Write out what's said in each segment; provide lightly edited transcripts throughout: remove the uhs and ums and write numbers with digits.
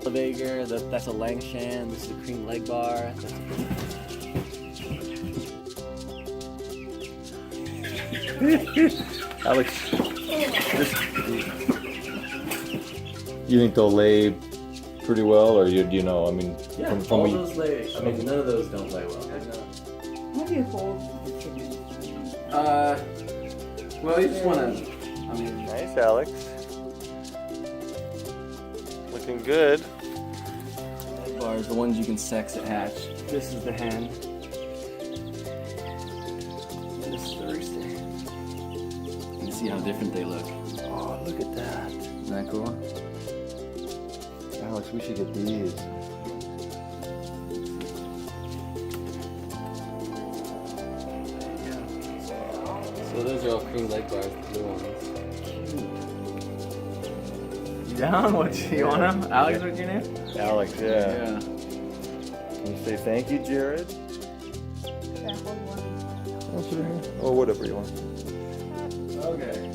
Stillevager. That's a Langshan. This is a cream leg bar. Alex, you think they'll lay pretty well, or do you know? I mean, Yeah, from all what you, those lay. I mean, none of those don't lay well. How do you hold the chicken? Well, you just want to. I mean, nice, Alex. Looking good. leg bars, the ones you can sex at hatch. This is the hen. This is the rooster. You can see how different they look. Oh, look at that. Isn't that cool? Alex, we should get these. So those are all cream leg bars, the blue ones. You down? What you want them? Alex, what's your name? Alex, yeah. Can you say thank you, Jared? That whole one. That's right. Or whatever you want. Okay.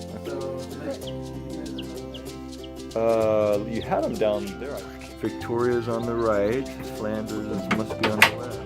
You had them down there. Victoria's on the right. Flanders must be on the left.